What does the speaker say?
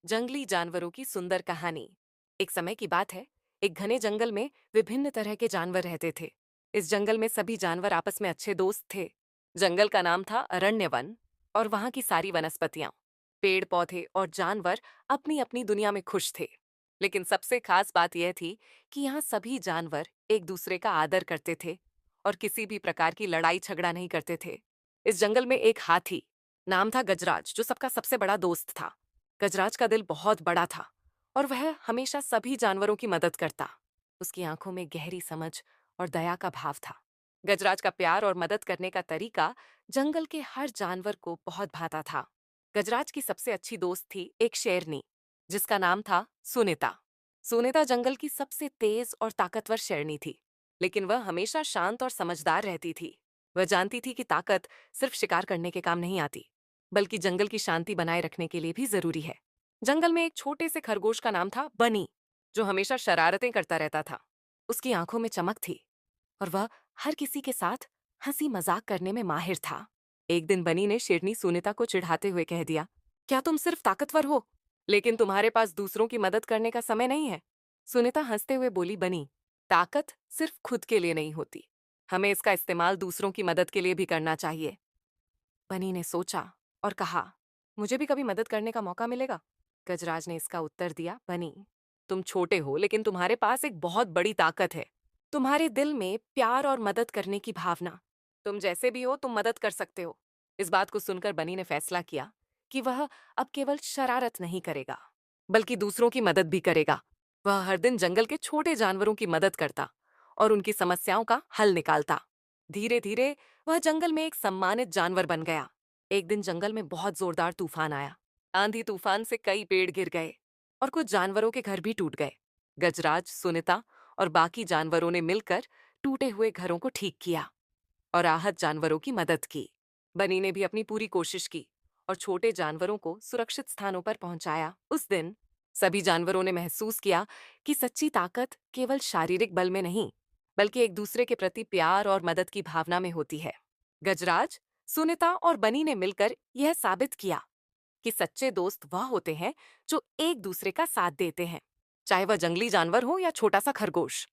जंगली जानवरों की सुंदर कहानी। एक समय की बात है। एक घने जंगल में विभिन्न तरह के जानवर रहते थे। इस जंगल में सभी जानवर आपस में अच्छे दोस्त थे। जंगल का नाम था अरण्यवन। और वहां की सारी वनस्पतियां, पेड़ पौधे और जानवर अपनी अपनी दुनिया में खुश थे। लेकिन सबसे खास बात यह थी कि यहाँ सभी जानवर एक दूसरे का आदर करते थे और किसी भी प्रकार की लड़ाई झगड़ा नहीं करते थे। इस जंगल में एक हाथी, नाम था गजराज, जो सबका सबसे बड़ा दोस्त था। गजराज का दिल बहुत बड़ा था और वह हमेशा सभी जानवरों की मदद करता। उसकी आंखों में गहरी समझ और दया का भाव था। गजराज का प्यार और मदद करने का तरीका जंगल के हर जानवर को बहुत भाता था। गजराज की सबसे अच्छी दोस्त थी एक शेरनी, जिसका नाम था सुनीता। सुनीता जंगल की सबसे तेज और ताकतवर शेरनी थी, लेकिन वह हमेशा शांत और समझदार रहती थी। वह जानती थी कि ताकत सिर्फ शिकार करने के काम नहीं आती, बल्कि जंगल की शांति बनाए रखने के लिए भी जरूरी है। जंगल में एक छोटे से खरगोश का नाम था बनी, जो हमेशा शरारतें करता रहता था। उसकी आंखों में चमक थी और वह हर किसी के साथ हंसी मजाक करने में माहिर था। एक दिन बनी ने शेरनी सुनीता को चिढ़ाते हुए कह दिया, क्या तुम सिर्फ ताकतवर हो, लेकिन तुम्हारे पास दूसरों की मदद करने का समय नहीं है? सुनीता हंसते हुए बोली, बनी, ताकत सिर्फ खुद के लिए नहीं होती, हमें इसका इस्तेमाल दूसरों की मदद के लिए भी करना चाहिए। बनी ने सोचा और कहा, मुझे भी कभी मदद करने का मौका मिलेगा? गजराज ने इसका उत्तर दिया, बनी, तुम छोटे हो, लेकिन तुम्हारे पास एक बहुत बड़ी ताकत है। तुम्हारे दिल में प्यार और मदद करने की भावना। तुम जैसे भी हो, तुम मदद कर सकते हो। इस बात को सुनकर बनी ने फैसला किया कि वह अब केवल शरारत नहीं करेगा, बल्कि दूसरों की मदद भी करेगा। वह हर दिन जंगल के छोटे जानवरों की मदद करता और उनकी समस्याओं का हल निकालता। धीरे धीरे वह जंगल में एक सम्मानित जानवर बन गया। एक दिन जंगल में बहुत जोरदार तूफान आया। आंधी तूफान से कई पेड़ गिर गए और कुछ जानवरों के घर भी टूट गए। गजराज, सुनीता और बाकी जानवरों ने मिलकर टूटे हुए घरों को ठीक किया और आहत जानवरों की मदद की। बनी ने भी अपनी पूरी कोशिश की और छोटे जानवरों को सुरक्षित स्थानों पर पहुंचाया। उस दिन सभी जानवरों ने महसूस किया कि सच्ची ताकत केवल शारीरिक बल में नहीं, बल्कि एक दूसरे के प्रति प्यार और मदद की भावना में होती है। गजराज, सुनीता और बनी ने मिलकर यह साबित किया कि सच्चे दोस्त वह होते हैं जो एक दूसरे का साथ देते हैं, चाहे वह जंगली जानवर हो या छोटा सा खरगोश।